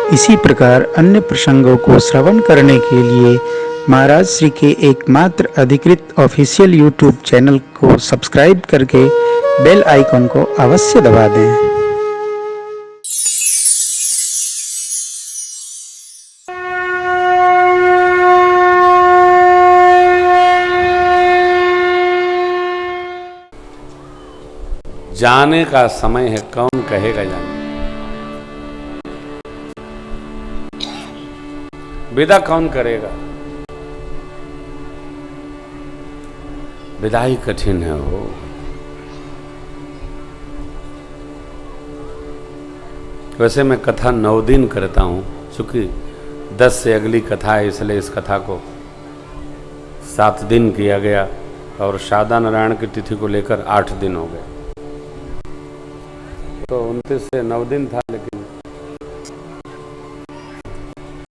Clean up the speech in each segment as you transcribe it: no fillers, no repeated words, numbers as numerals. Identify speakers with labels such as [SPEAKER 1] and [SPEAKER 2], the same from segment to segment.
[SPEAKER 1] इसी प्रकार अन्य प्रसंगों को श्रवण करने के लिए महाराज श्री के एकमात्र अधिकृत ऑफिशियल यूट्यूब चैनल को सब्सक्राइब करके बेल आइकन को अवश्य दबा दें।
[SPEAKER 2] जाने का समय है, कौन कहेगा जाने। विदा कौन करेगा? विदाई कठिन है हो। वैसे मैं कथा 9 दिन करता हूं, चूंकि 10 से अगली कथा है, इसलिए इस कथा को 7 दिन किया गया और शारदा नारायण की तिथि को लेकर 8 दिन हो गए। तो 29 से 9 दिन था, लेकिन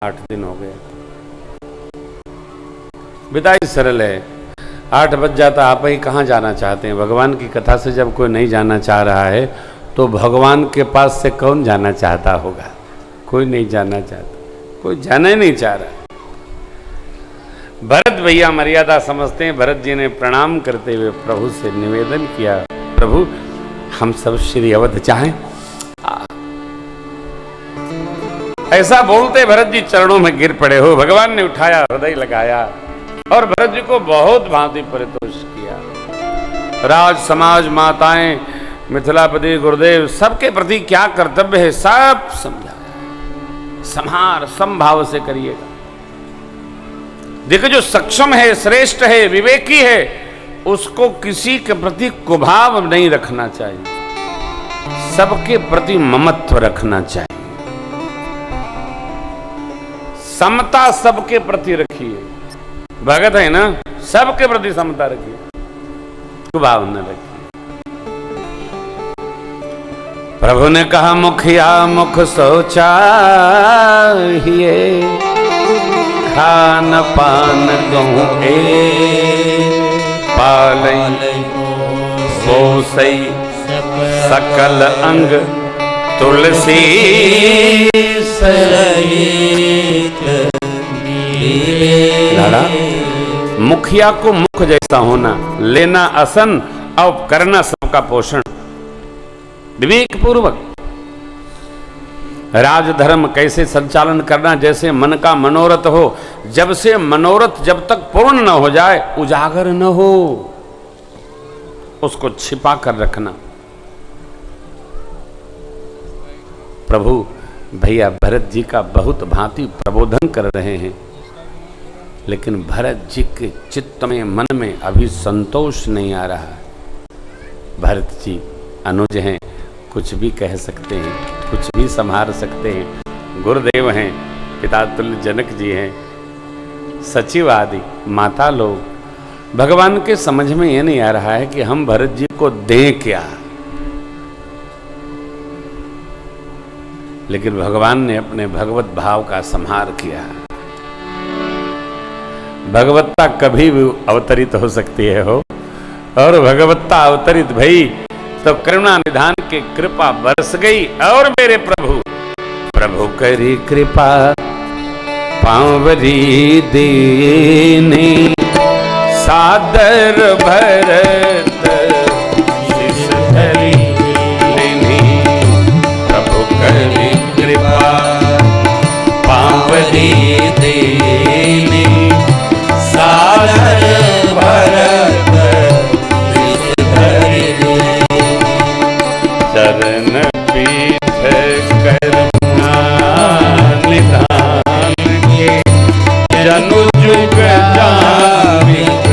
[SPEAKER 2] 8 दिन हो गए। विदाई सरल है, 8 बज जाता। आप ही कहाँ जाना चाहते हैं? भगवान की कथा से जब कोई नहीं जाना चाह रहा है तो भगवान के पास से कौन जाना चाहता होगा? कोई नहीं जाना चाहता, कोई जाना ही नहीं चाह रहा। भरत भैया मर्यादा समझते हैं। भरत जी ने प्रणाम करते हुए प्रभु से निवेदन किया, प्रभु हम सब श्री अवध चाहें। ऐसा बोलते भरत जी चरणों में गिर पड़े हो। भगवान ने उठाया, हृदय लगाया और भरत जी को बहुत भांति परितोष किया। राज समाज, माताएं, मिथिलापति, गुरुदेव, सबके प्रति क्या कर्तव्य है सब समझाया। संहार समभाव से करिएगा। देखो, जो सक्षम है, श्रेष्ठ है, विवेकी है, उसको किसी के प्रति कुभाव नहीं रखना चाहिए, सबके प्रति ममत्व रखना चाहिए। समता सबके प्रति रखिए। भगत है ना, सबके प्रति समता रखिए, कुभाव न रखिए। प्रभु ने कहा, मुखिया मुख शौचाहिए, खान पान गहूं पालई सोसई सकल अंग तुलसी लाला। मुखिया को मुख जैसा होना, लेना आसन और करना सबका पोषण, विवेक पूर्वक। राजधर्म कैसे संचालन करना, जैसे मन का मनोरथ हो। जब से मनोरथ जब तक पूर्ण न हो जाए, उजागर न हो, उसको छिपा कर रखना। प्रभु भैया भरत जी का बहुत भांति प्रबोधन कर रहे हैं, लेकिन भरत जी के चित्त में, मन में अभी संतोष नहीं आ रहा। भरत जी अनुज हैं, कुछ भी कह सकते हैं, कुछ भी संभाल सकते हैं। गुरुदेव हैं, पिता तुल्य जनक जी हैं, सचिव आदि माता लोग। भगवान के समझ में ये नहीं आ रहा है कि हम भरत जी को दें क्या। लेकिन भगवान ने अपने भगवत भाव का संहार किया। भगवत्ता कभी भी अवतरित हो सकती है हो, और भगवत्ता अवतरित भई तो करुणा निधान की कृपा बरस गई। और मेरे प्रभु प्रभु करी कृपा पांवरी दीनी, सादर भरत शिष धरी लेनी। प्रभु करी कृपा पांवरी दीनी, सादर भरत शिष धरी लेनी। चरण पीठ करुणा निधान के, जनु जुग जामिक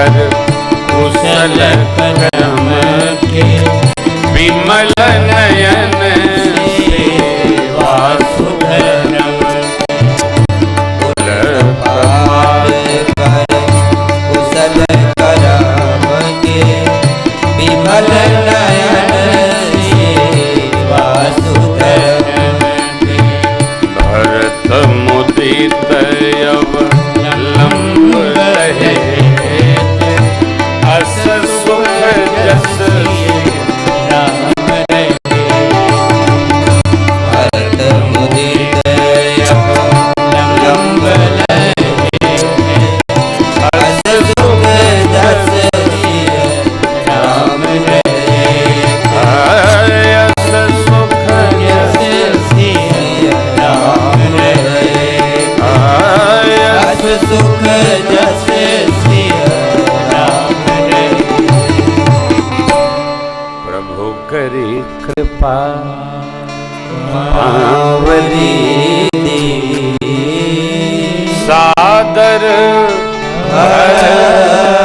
[SPEAKER 2] कर कुशल कर्म के विमल नयन सेवा सुधर्म
[SPEAKER 3] पार कर कुशल कर्म के विमल नयन सेवा सुधर्म के
[SPEAKER 2] भरत मुदित अवलंब रहे अस सुख जस
[SPEAKER 3] राम रहे भरत मुदित अवलंब रहे अस सुख जस राम रहे
[SPEAKER 2] अस सुख
[SPEAKER 3] जस राम रहे अस सुख जस राम रहे
[SPEAKER 2] प्रभु करी कृपा
[SPEAKER 3] पावली
[SPEAKER 2] सादर
[SPEAKER 3] भरत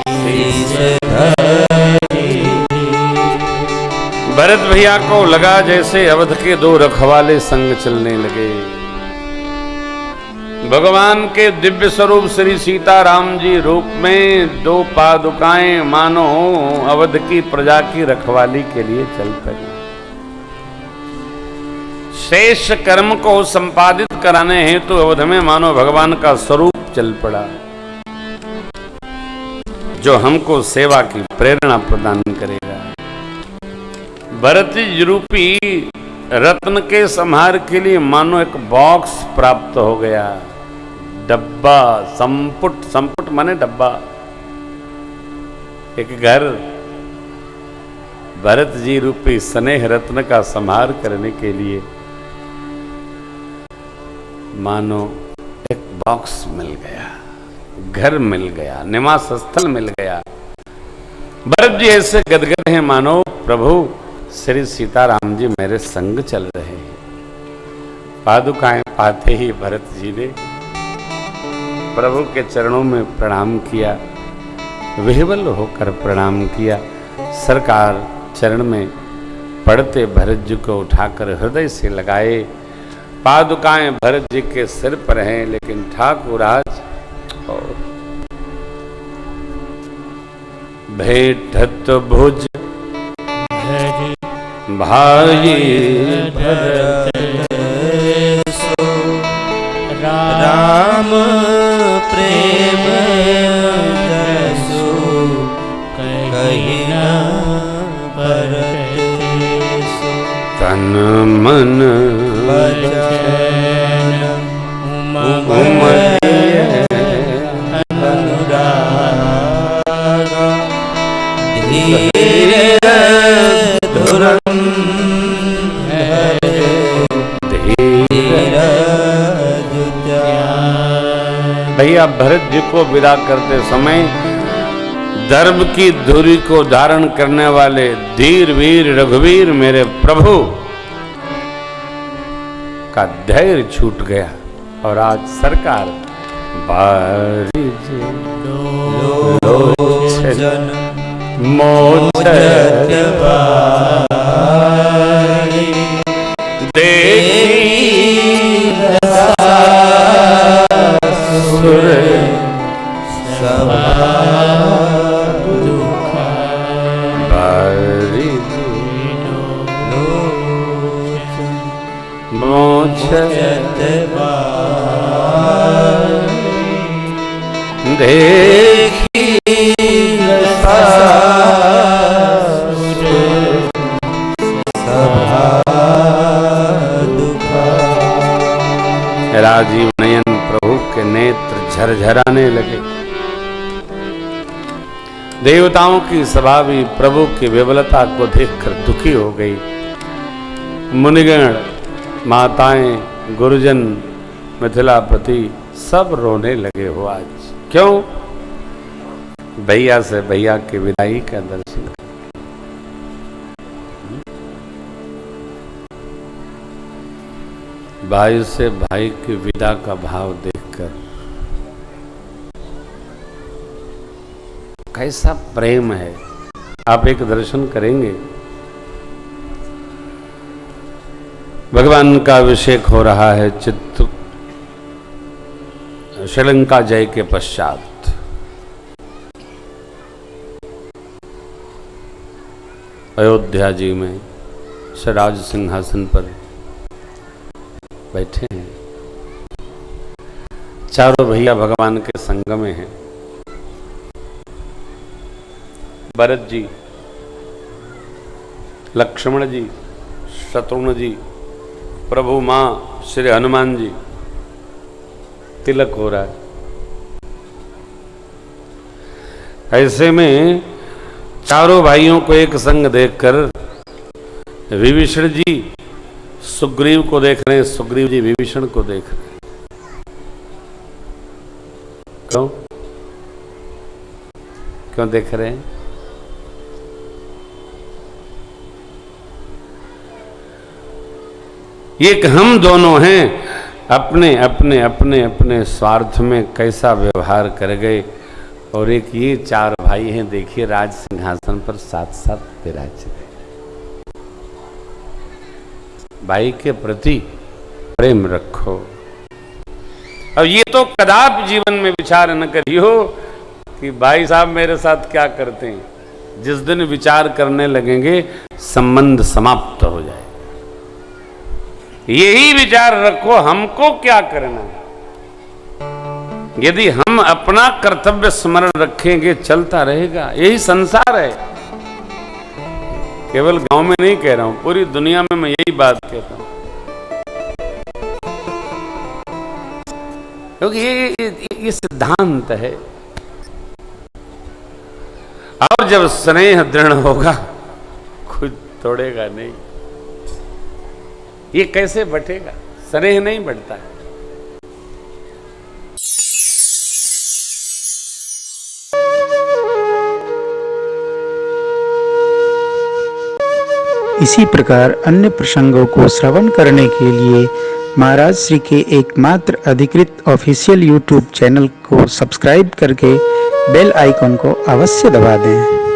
[SPEAKER 3] शीश धरी
[SPEAKER 2] भरत भैया को लगा जैसे अवध के दो रखवाले संग चलने लगे। भगवान के दिव्य स्वरूप श्री सीताराम जी रूप में दो पादुकाएं मानो अवध की प्रजा की रखवाली के लिए चल पड़ी। शेष कर्म को संपादित कराने हेतु अवध में मानो भगवान का स्वरूप चल पड़ा, जो हमको सेवा की प्रेरणा प्रदान करेगा। भरत रूपी रत्न के संहार के लिए मानो एक बॉक्स प्राप्त हो गया, डब्बा, संपुट, संपुट माने डब्बा, एक घर भरत जी रूपी स्नेह रत्न का संहार करने के लिए मानो एक बॉक्स मिल गया, घर मिल गया, निवास स्थल मिल गया। भरत जी ऐसे गदगद हैं मानो प्रभु श्री सीताराम जी मेरे संग चल रहे हैं। पादुकाएं पाते ही भरत जी ने प्रभु के चरणों में प्रणाम किया, विह्वल होकर प्रणाम किया। सरकार चरण में पड़ते भरत जी को उठाकर हृदय से लगाए। पादुकाएं भरत जी के सिर पर हैं, लेकिन ठाकुराज भेटत भुज भाई
[SPEAKER 3] भरत सो राम प्रेम जसो कही न भरत सो
[SPEAKER 2] तन मन
[SPEAKER 3] वचन
[SPEAKER 2] उमय
[SPEAKER 3] अनुराग धीर धुरंधर धीर
[SPEAKER 2] भैया भरत जी को विदा करते समय धर्म की धुरी को धारण करने वाले धीर वीर रघुवीर मेरे प्रभु का धैर्य छूट गया। और आज सरकार बारिज
[SPEAKER 3] लोचन
[SPEAKER 2] मोचत
[SPEAKER 3] बारी
[SPEAKER 2] देखी सुर
[SPEAKER 3] सभा दुख
[SPEAKER 2] बारिज
[SPEAKER 3] लोचन
[SPEAKER 2] मोचत
[SPEAKER 3] बारी
[SPEAKER 2] देखी राजीव नयन प्रभु के नेत्र झरझराने लगे। देवताओं की सभा भी प्रभु की विवलता को देखकर दुखी हो गई। मुनिगण, माताएं, गुरुजन, मिथिलापति सब रोने लगे हो आज। क्यों? भैया से भैया की विदाई का दर्शन। भाई से भाई की विदा का भाव देखकर कैसा प्रेम है। आप एक दर्शन करेंगे, भगवान का अभिषेक हो रहा है चित्र श्रीलंका जय के पश्चात। अयोध्या जी में राज सिंहासन पर बैठे हैं, चारों भैया भगवान के संग में हैं। भरत जी, लक्ष्मण जी, शत्रुघ्न जी, प्रभु मां श्री हनुमान जी, तिलक हो रहा है। ऐसे में चारों भाइयों को एक संग देखकर विभीषण जी सुग्रीव को देख रहे हैं, सुग्रीव जी विभीषण को देख रहे हैं। क्यों क्यों देख रहे हैं? एक हम दोनों हैं, अपने अपने अपने अपने स्वार्थ में कैसा व्यवहार कर गए, और एक ये चार भाई हैं, देखिए राज सिंहासन पर साथ साथ विराजित है। भाई के प्रति प्रेम रखो। अब ये तो कदापि जीवन में विचार न करियो कि भाई साहब मेरे साथ क्या करते हैं। जिस दिन विचार करने लगेंगे संबंध समाप्त हो जाए। यही विचार रखो, हमको क्या करना है। यदि हम अपना कर्तव्य स्मरण रखेंगे चलता रहेगा, यही संसार है। केवल गांव में नहीं कह रहा हूं, पूरी दुनिया में मैं यही बात कहता हूं, क्योंकि ये सिद्धांत है। और जब स्नेह दृढ़ होगा खुद तोड़ेगा नहीं। ये कैसे बटेगा? स्नेह नहीं बढ़ता है।
[SPEAKER 1] इसी प्रकार अन्य प्रसंगों को श्रवण करने के लिए महाराज श्री के एकमात्र अधिकृत ऑफिशियल यूट्यूब चैनल को सब्सक्राइब करके बेल आइकन को अवश्य दबा दें।